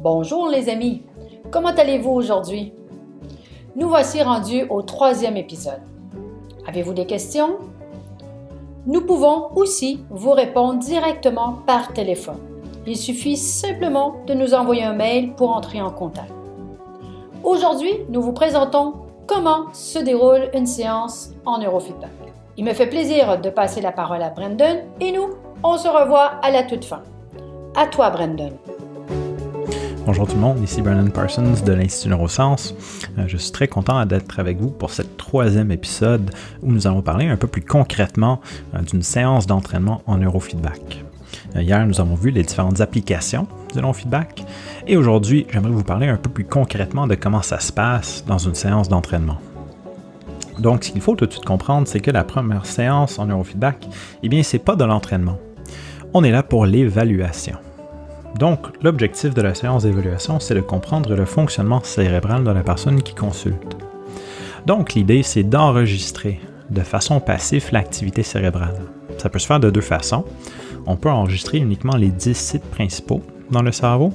Bonjour les amis, comment allez-vous aujourd'hui? Nous voici rendus au 3e épisode. Avez-vous des questions? Nous pouvons aussi vous répondre directement par téléphone. Il suffit simplement de nous envoyer un mail pour entrer en contact. Aujourd'hui, nous vous présentons comment se déroule une séance en neurofeedback. Il me fait plaisir de passer la parole à Brendan et nous, on se revoit à la toute fin. À toi, Brendan. Bonjour tout le monde, ici Brendan Parsons de l'Institut Neurosciences. Je suis très content d'être avec vous pour ce 3e épisode où nous allons parler un peu plus concrètement d'une séance d'entraînement en neurofeedback. Hier, nous avons vu les différentes applications du neurofeedback et aujourd'hui, j'aimerais vous parler un peu plus concrètement de comment ça se passe dans une séance d'entraînement. Donc, ce qu'il faut tout de suite comprendre, c'est que la première séance en neurofeedback, c'est pas de l'entraînement. On est là pour l'évaluation. Donc, l'objectif de la séance d'évaluation, c'est de comprendre le fonctionnement cérébral de la personne qui consulte. Donc, l'idée, c'est d'enregistrer de façon passive l'activité cérébrale. Ça peut se faire de deux façons. On peut enregistrer uniquement les 10 sites principaux dans le cerveau,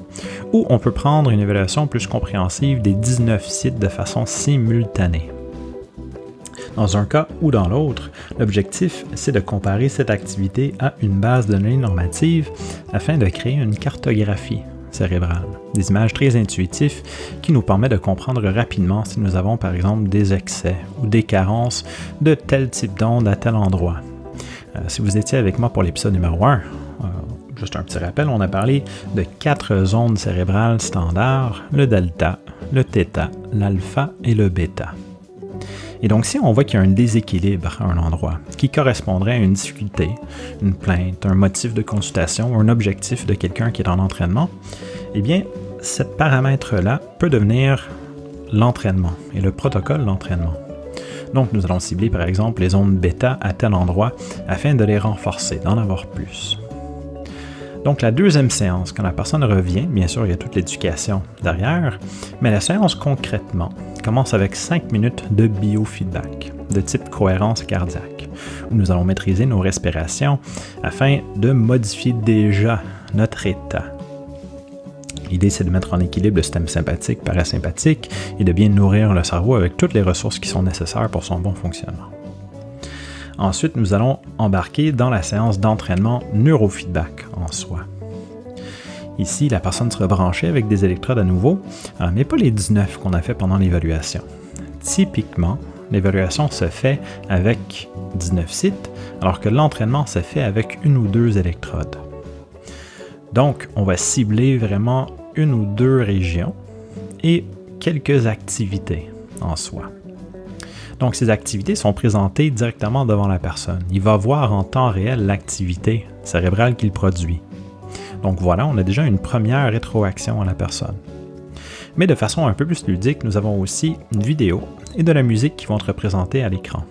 ou on peut prendre une évaluation plus compréhensive des 19 sites de façon simultanée. Dans un cas ou dans l'autre, l'objectif, c'est de comparer cette activité à une base de données normative afin de créer une cartographie cérébrale, des images très intuitives qui nous permettent de comprendre rapidement si nous avons par exemple des excès ou des carences de tel type d'onde à tel endroit. Si vous étiez avec moi pour l'épisode numéro 1, juste un petit rappel, on a parlé de 4 ondes cérébrales standards, le delta, le θ, l'alpha et le bêta. Et donc, si on voit qu'il y a un déséquilibre à un endroit qui correspondrait à une difficulté, une plainte, un motif de consultation ou un objectif de quelqu'un qui est en entraînement, ce paramètre-là peut devenir l'entraînement et le protocole d'entraînement. Donc, nous allons cibler par exemple les ondes bêta à tel endroit afin de les renforcer, d'en avoir plus. Donc, la deuxième séance, quand la personne revient, bien sûr, il y a toute l'éducation derrière, mais la séance concrètement commence avec 5 minutes de biofeedback de type cohérence cardiaque, où nous allons maîtriser nos respirations afin de modifier déjà notre état. L'idée, c'est de mettre en équilibre le système sympathique, parasympathique et de bien nourrir le cerveau avec toutes les ressources qui sont nécessaires pour son bon fonctionnement. Ensuite, nous allons embarquer dans la séance d'entraînement neurofeedback en soi. Ici, la personne sera branchée avec des électrodes à nouveau, mais pas les 19 qu'on a fait pendant l'évaluation. Typiquement, l'évaluation se fait avec 19 sites, alors que l'entraînement se fait avec 1 ou 2 électrodes. Donc, on va cibler vraiment 1 ou 2 régions et quelques activités en soi. Donc, ces activités sont présentées directement devant la personne. Il va voir en temps réel l'activité cérébrale qu'il produit. Donc voilà, on a déjà une première rétroaction à la personne. Mais de façon un peu plus ludique, nous avons aussi une vidéo et de la musique qui vont être représentées à l'écran.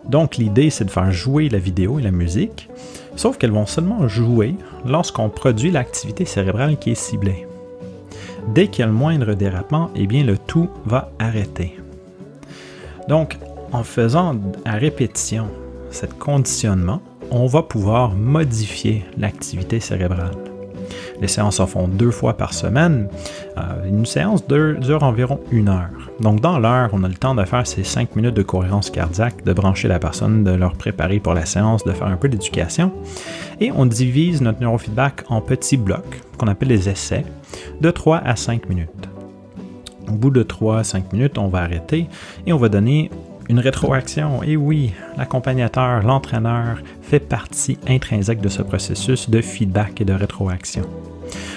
Donc l'idée, c'est de faire jouer la vidéo et la musique, sauf qu'elles vont seulement jouer lorsqu'on produit l'activité cérébrale qui est ciblée. Dès qu'il y a le moindre dérapement, le tout va arrêter. Donc, en faisant à répétition ce conditionnement, on va pouvoir modifier l'activité cérébrale. Les séances se font 2 fois par semaine. Une séance dure environ 1 heure. Donc, dans l'heure, on a le temps de faire ces 5 minutes de cohérence cardiaque, de brancher la personne, de leur préparer pour la séance, de faire un peu d'éducation. Et on divise notre neurofeedback en petits blocs, qu'on appelle les essais, de 3 à 5 minutes. Au bout de 3 à 5 minutes, on va arrêter et on va donner une rétroaction. Et oui, l'accompagnateur, l'entraîneur fait partie intrinsèque de ce processus de feedback et de rétroaction.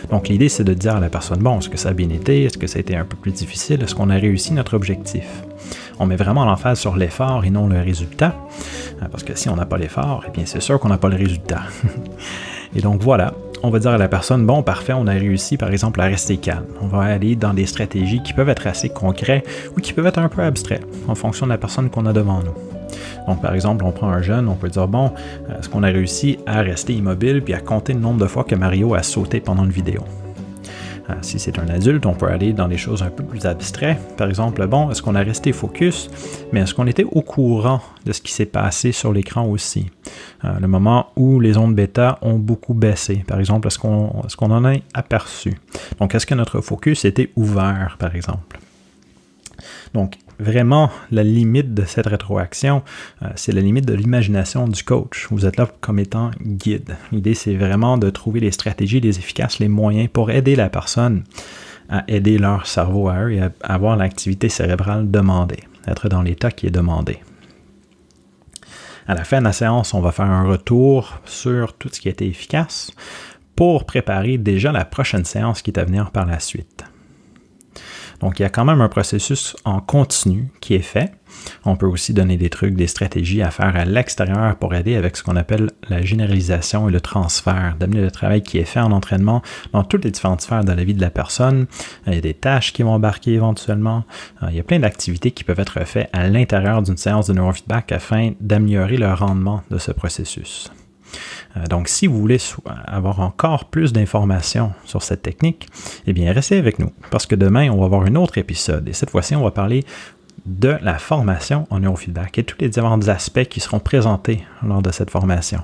Donc l'idée, c'est de dire à la personne, bon, est-ce que ça a bien été? Est-ce que ça a été un peu plus difficile? Est-ce qu'on a réussi notre objectif? On met vraiment l'emphase sur l'effort et non le résultat. Parce que si on n'a pas l'effort, c'est sûr qu'on n'a pas le résultat. Et donc voilà, on va dire à la personne, bon, parfait, on a réussi par exemple à rester calme. On va aller dans des stratégies qui peuvent être assez concrètes ou qui peuvent être un peu abstraites en fonction de la personne qu'on a devant nous. Donc par exemple, on prend un jeune, on peut dire, bon, est-ce qu'on a réussi à rester immobile puis à compter le nombre de fois que Mario a sauté pendant une vidéo? Si c'est un adulte, on peut aller dans des choses un peu plus abstraites. Par exemple, bon, est-ce qu'on a resté focus, mais est-ce qu'on était au courant de ce qui s'est passé sur l'écran aussi? le moment où les ondes bêta ont beaucoup baissé. Par exemple, est-ce qu'on en a aperçu? Donc, est-ce que notre focus était ouvert, par exemple? Donc, vraiment, la limite de cette rétroaction, c'est la limite de l'imagination du coach. Vous êtes là comme étant guide. L'idée, c'est vraiment de trouver les stratégies, les efficaces, les moyens pour aider la personne à aider leur cerveau à eux et à avoir l'activité cérébrale demandée, être dans l'état qui est demandé. À la fin de la séance, on va faire un retour sur tout ce qui a été efficace pour préparer déjà la prochaine séance qui est à venir par la suite. Donc, il y a quand même un processus en continu qui est fait. On peut aussi donner des trucs, des stratégies à faire à l'extérieur pour aider avec ce qu'on appelle la généralisation et le transfert, d'amener le travail qui est fait en entraînement dans toutes les différentes sphères de la vie de la personne. Il y a des tâches qui vont embarquer éventuellement. Il y a plein d'activités qui peuvent être faites à l'intérieur d'une séance de neurofeedback afin d'améliorer le rendement de ce processus. Donc, si vous voulez avoir encore plus d'informations sur cette technique, eh bien, restez avec nous, parce que demain, on va avoir un autre épisode. Et cette fois-ci, on va parler de la formation en neurofeedback et tous les différents aspects qui seront présentés lors de cette formation.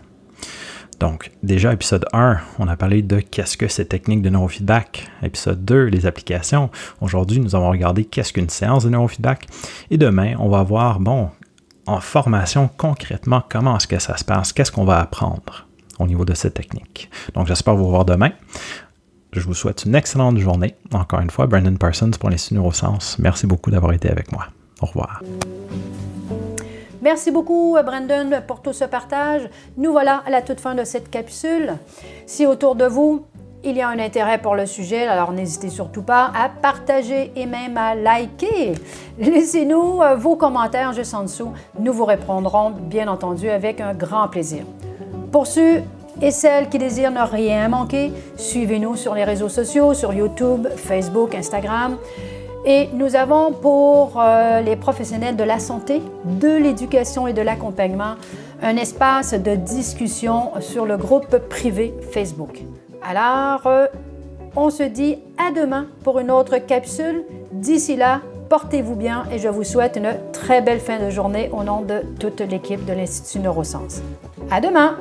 Donc, déjà, épisode 1, on a parlé de qu'est-ce que cette technique de neurofeedback. Épisode 2, les applications. Aujourd'hui, nous allons regarder qu'est-ce qu'une séance de neurofeedback. Et demain, on va voir, en formation, concrètement, comment est-ce que ça se passe? Qu'est-ce qu'on va apprendre au niveau de cette technique? Donc, j'espère vous revoir demain. Je vous souhaite une excellente journée. Encore une fois, Brandon Parsons pour l'Institut Neurosciences. Merci beaucoup d'avoir été avec moi. Au revoir. Merci beaucoup, Brandon, pour tout ce partage. Nous voilà à la toute fin de cette capsule. Si autour de vous, il y a un intérêt pour le sujet, alors n'hésitez surtout pas à partager et même à liker. Laissez-nous vos commentaires juste en dessous. Nous vous répondrons, bien entendu, avec un grand plaisir. Pour ceux et celles qui désirent ne rien manquer, suivez-nous sur les réseaux sociaux, sur YouTube, Facebook, Instagram. Et nous avons pour les professionnels de la santé, de l'éducation et de l'accompagnement, un espace de discussion sur le groupe privé Facebook. Alors, on se dit à demain pour une autre capsule. D'ici là, portez-vous bien et je vous souhaite une très belle fin de journée au nom de toute l'équipe de l'Institut Neurosciences. À demain!